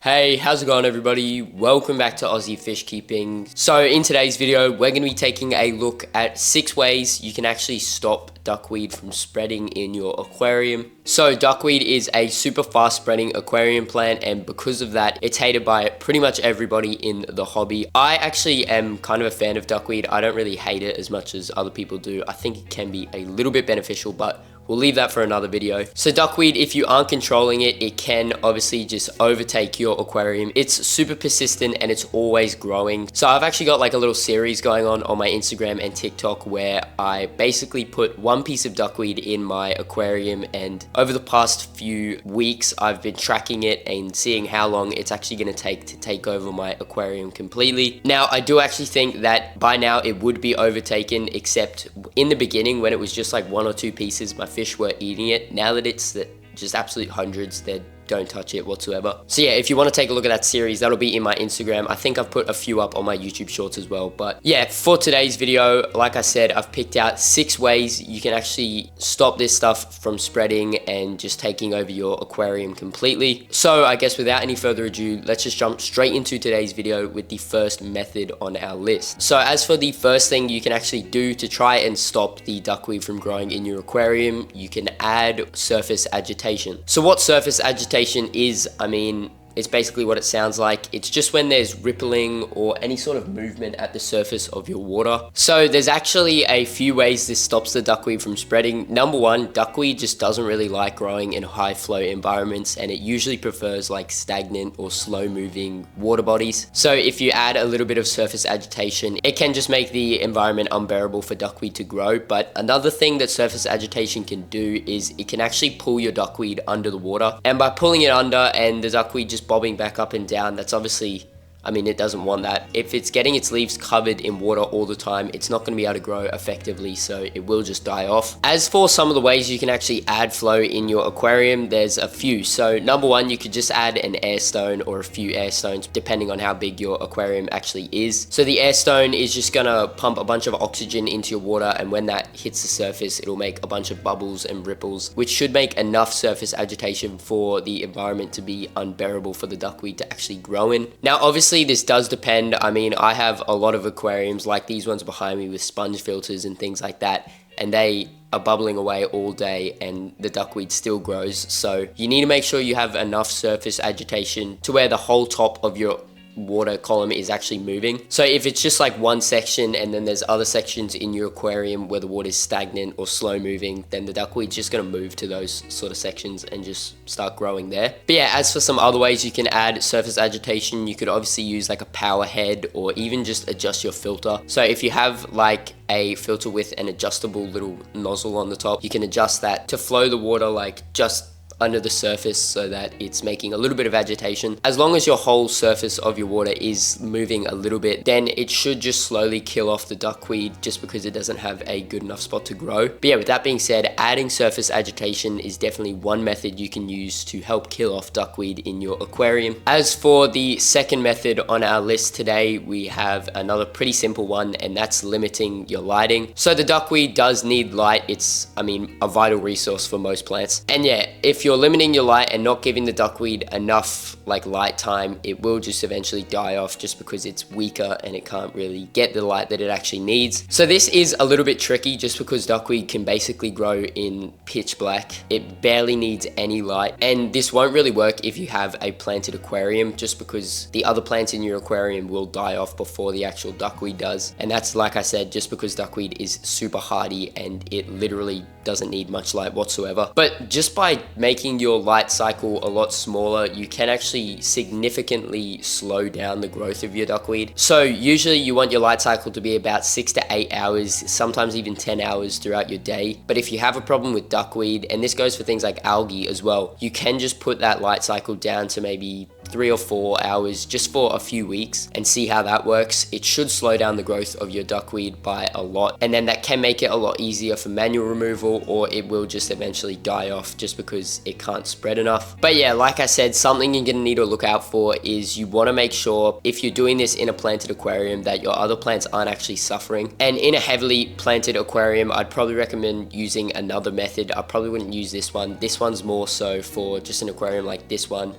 Hey, how's it going everybody? Welcome back to Aussie Fish Keeping. So in today's video, we're going to be taking a look at 6 ways you can actually stop duckweed from spreading in your aquarium. So duckweed is a super fast spreading aquarium plant, and because of that, it's hated by pretty much everybody in the hobby. I actually am kind of a fan of duckweed. I don't really hate it as much as other people do. I think it can be a little bit beneficial, but we'll leave that for another video. So duckweed, if you aren't controlling it, it can obviously just overtake your aquarium. It's super persistent and it's always growing. So I've actually got like a little series going on my Instagram and TikTok where I basically put one piece of duckweed in my aquarium, and over the past few weeks I've been tracking it and seeing how long it's actually going to take over my aquarium completely. Now I do actually think that by now it would be overtaken, except in the beginning when it was just like 1 or 2 pieces, my fish were eating it. Now that it's just absolute hundreds, don't touch it whatsoever. So yeah, if you want to take a look at that series, that'll be in my Instagram. I think I've put a few up on my YouTube shorts as well. But yeah, for today's video, like I said, I've picked out 6 ways you can actually stop this stuff from spreading and just taking over your aquarium completely. So I guess without any further ado, let's just jump straight into today's video with the first method on our list. So as for the first thing you can actually do to try and stop the duckweed from growing in your aquarium, you can add surface agitation. So what surface agitation is, I mean, it's basically what it sounds like. It's just when there's rippling or any sort of movement at the surface of your water. So there's actually a few ways this stops the duckweed from spreading. Number one, duckweed just doesn't really like growing in high flow environments, and it usually prefers like stagnant or slow moving water bodies. So if you add a little bit of surface agitation, it can just make the environment unbearable for duckweed to grow. But another thing that surface agitation can do is it can actually pull your duckweed under the water. And by pulling it under and the duckweed just bobbing back up and down, that's obviously, I mean, it doesn't want that. If it's getting its leaves covered in water all the time, it's not going to be able to grow effectively, so it will just die off. As for some of the ways you can actually add flow in your aquarium, there's a few. So number one, you could just add an air stone or a few air stones, depending on how big your aquarium actually is. So the air stone is just going to pump a bunch of oxygen into your water, and when that hits the surface, it'll make a bunch of bubbles and ripples, which should make enough surface agitation for the environment to be unbearable for the duckweed to actually grow in. Now obviously this does depend. I mean, I have a lot of aquariums like these ones behind me with sponge filters and things like that, and they are bubbling away all day and the duckweed still grows. So you need to make sure you have enough surface agitation to where the whole top of your water column is actually moving. So if it's just like one section and then there's other sections in your aquarium where the water is stagnant or slow moving, then the duckweed's just going to move to those sort of sections and just start growing there. But yeah, as for some other ways you can add surface agitation, you could obviously use like a power head or even just adjust your filter. So if you have like a filter with an adjustable little nozzle on the top, you can adjust that to flow the water like just under the surface so that it's making a little bit of agitation. As long as your whole surface of your water is moving a little bit, then it should just slowly kill off the duckweed just because it doesn't have a good enough spot to grow. But yeah, with that being said, adding surface agitation is definitely one method you can use to help kill off duckweed in your aquarium. As for the second method on our list today, we have another pretty simple one, and that's limiting your lighting. So the duckweed does need light. It's, I mean, a vital resource for most plants. And yeah, if you're limiting your light and not giving the duckweed enough like light time, it will just eventually die off just because it's weaker and it can't really get the light that it actually needs. So this is a little bit tricky just because duckweed can basically grow in pitch black. It barely needs any light, and this won't really work if you have a planted aquarium just because the other plants in your aquarium will die off before the actual duckweed does. And that's, like I said, just because duckweed is super hardy and it literally doesn't need much light whatsoever. But just by making your light cycle a lot smaller, you can actually significantly slow down the growth of your duckweed. So usually you want your light cycle to be about 6 to 8 hours, sometimes even 10 hours throughout your day. But if you have a problem with duckweed, and this goes for things like algae as well, you can just put that light cycle down to maybe 3 or 4 hours just for a few weeks and see how that works. It should slow down the growth of your duckweed by a lot, and then that can make it a lot easier for manual removal, or it will just eventually die off just because it can't spread enough. But yeah, like I said, something you're gonna need to look out for is you want to make sure if you're doing this in a planted aquarium that your other plants aren't actually suffering. And in a heavily planted aquarium, I'd probably recommend using another method. I probably wouldn't use this one. This one's more so for just an aquarium like this one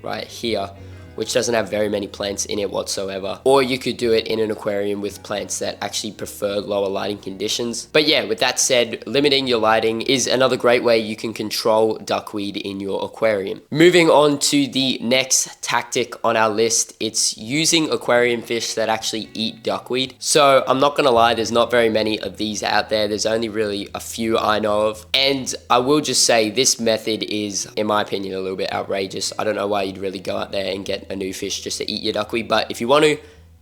right here, which doesn't have very many plants in it whatsoever. Or you could do it in an aquarium with plants that actually prefer lower lighting conditions. But yeah, with that said, limiting your lighting is another great way you can control duckweed in your aquarium. Moving on to the next tactic on our list, it's using aquarium fish that actually eat duckweed. So I'm not gonna lie, there's not very many of these out there. There's only really a few I know of. And I will just say this method is, in my opinion, a little bit outrageous. I don't know why you'd really go out there and get a new fish just to eat your duckweed, but if you want to,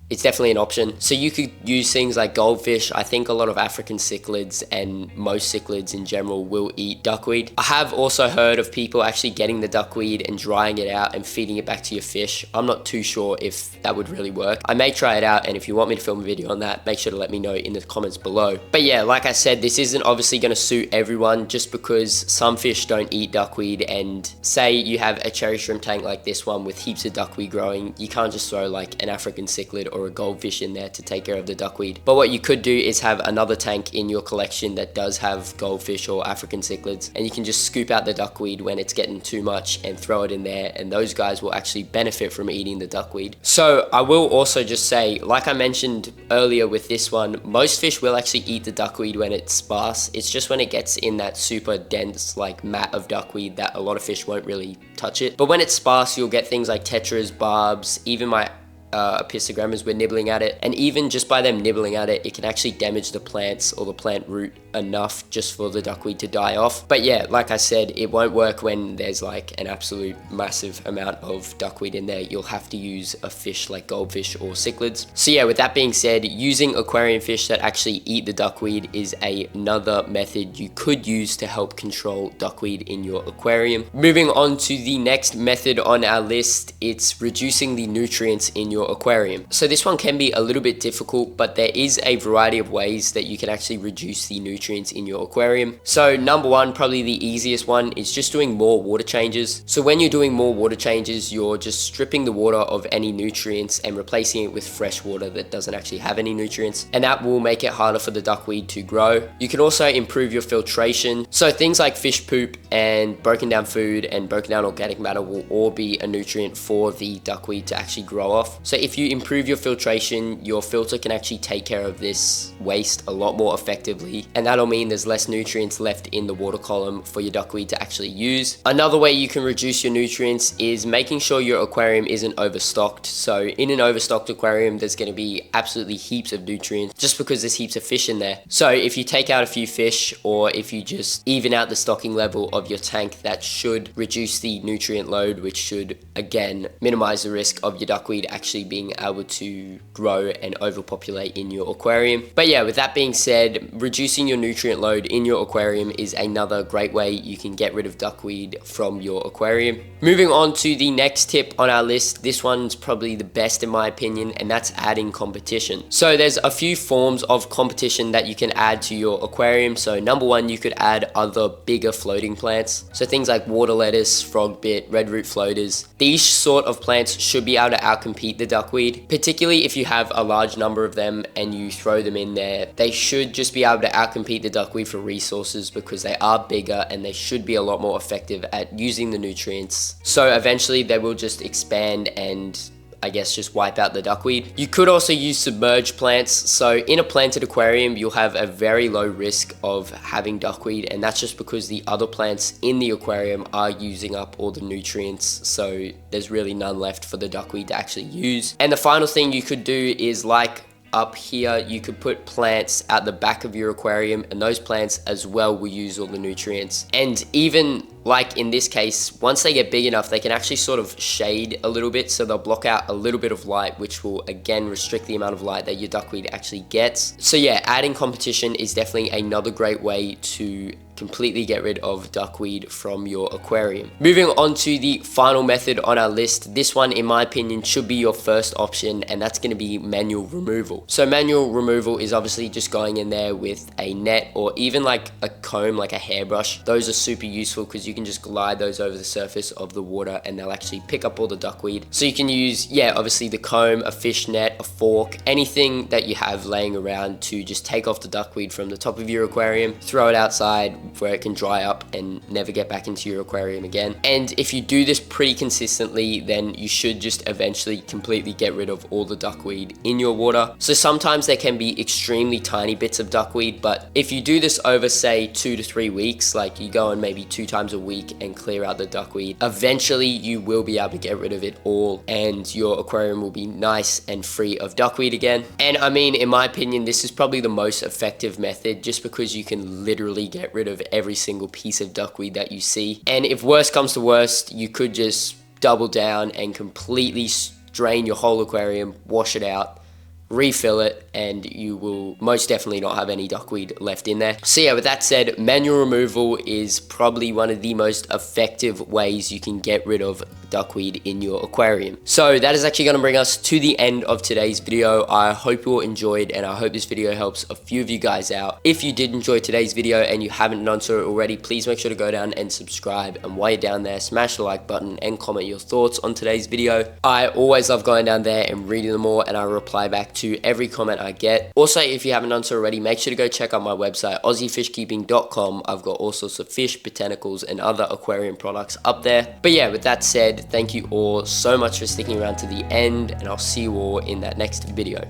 it's definitely an option. So you could use things like goldfish. I think a lot of African cichlids and most cichlids in general will eat duckweed. I have also heard of people actually getting the duckweed and drying it out and feeding it back to your fish. I'm not too sure if that would really work. I may try it out, and if you want me to film a video on that, make sure to let me know in the comments below. But yeah, like I said, this isn't obviously going to suit everyone, just because some fish don't eat duckweed, and say you have a cherry shrimp tank like this one with heaps of duckweed growing, you can't just throw like an African cichlid or a goldfish in there to take care of the duckweed. But what you could do is have another tank in your collection that does have goldfish or African cichlids, and you can just scoop out the duckweed when it's getting too much and throw it in there, and those guys will actually benefit from eating the duckweed. So I will also just say, like I mentioned earlier with this one, most fish will actually eat the duckweed when it's sparse. It's just when it gets in that super dense like mat of duckweed that a lot of fish won't really touch it. But when it's sparse, you'll get things like tetras, barbs, even my piscogrammas were nibbling at it, and even just by them nibbling at it, it can actually damage the plants or the plant root enough just for the duckweed to die off. But yeah, like I said, it won't work when there's like an absolute massive amount of duckweed in there. You'll have to use a fish like goldfish or cichlids. So yeah, with that being said, using aquarium fish that actually eat the duckweed is another method you could use to help control duckweed in your aquarium. Moving on to the next method on our list, it's reducing the nutrients in your aquarium. So this one can be a little bit difficult, but there is a variety of ways that you can actually reduce the nutrients in your aquarium. So number one, probably the easiest one, is just doing more water changes. So when you're doing more water changes, you're just stripping the water of any nutrients and replacing it with fresh water that doesn't actually have any nutrients, and that will make it harder for the duckweed to grow. You can also improve your filtration. So things like fish poop and broken down food and broken down organic matter will all be a nutrient for the duckweed to actually grow off. So if you improve your filtration, your filter can actually take care of this waste a lot more effectively, and that'll mean there's less nutrients left in the water column for your duckweed to actually use. Another way you can reduce your nutrients is making sure your aquarium isn't overstocked. So in an overstocked aquarium, there's going to be absolutely heaps of nutrients just because there's heaps of fish in there. So if you take out a few fish, or if you just even out the stocking level of your tank, that should reduce the nutrient load, which should again minimize the risk of your duckweed actually being able to grow and overpopulate in your aquarium. But yeah, with that being said, reducing your nutrient load in your aquarium is another great way you can get rid of duckweed from your aquarium. Moving on to the next tip on our list, this one's probably the best in my opinion, and that's adding competition. So there's a few forms of competition that you can add to your aquarium. So number one, you could add other bigger floating plants. So things like water lettuce, frog bit, red root floaters. These sort of plants should be able to outcompete the duckweed, particularly if you have a large number of them and you throw them in there. They should just be able to outcompete the duckweed for resources because they are bigger, and they should be a lot more effective at using the nutrients. So eventually they will just expand and I guess just wipe out the duckweed. You could also use submerged plants. So in a planted aquarium, you'll have a very low risk of having duckweed, and that's just because the other plants in the aquarium are using up all the nutrients, so there's really none left for the duckweed to actually use. And the final thing you could do is, like up here, you could put plants at the back of your aquarium, and those plants as well will use all the nutrients. And even like in this case, once they get big enough, they can actually sort of shade a little bit, so they'll block out a little bit of light, which will again restrict the amount of light that your duckweed actually gets. So yeah, adding competition is definitely another great way to completely get rid of duckweed from your aquarium. Moving on to the final method on our list, this one in my opinion should be your first option, and that's going to be manual removal. So manual removal is obviously just going in there with a net or even like a comb, like a hairbrush. Those are super useful because you can just glide those over the surface of the water and they'll actually pick up all the duckweed. So you can use, yeah, obviously the comb, a fish net, a fork, anything that you have laying around to just take off the duckweed from the top of your aquarium, throw it outside, where it can dry up and never get back into your aquarium again. And if you do this pretty consistently, then you should just eventually completely get rid of all the duckweed in your water. So sometimes there can be extremely tiny bits of duckweed, but if you do this over say 2 to 3 weeks, like you go on maybe 2 times a week and clear out the duckweed, eventually you will be able to get rid of it all and your aquarium will be nice and free of duckweed again. And I mean, in my opinion, this is probably the most effective method, just because you can literally get rid of every single piece of duckweed that you see. And if worst comes to worst, you could just double down and completely drain your whole aquarium, wash it out, refill it, and you will most definitely not have any duckweed left in there. So yeah, with that said, manual removal is probably one of the most effective ways you can get rid of duckweed in your aquarium. So that is actually going to bring us to the end of today's video. I hope you all enjoyed, and I hope this video helps a few of you guys out. If you did enjoy today's video and you haven't done so already, please make sure to go down and subscribe, and while you're down there, smash the like button and comment your thoughts on today's video. I always love going down there and reading them all, and I reply back to every comment I get. Also, if you haven't done so already, make sure to go check out my website, aussiefishkeeping.com. I've got all sorts of fish, botanicals, and other aquarium products up there. But yeah, with that said, thank you all so much for sticking around to the end, and I'll see you all in that next video.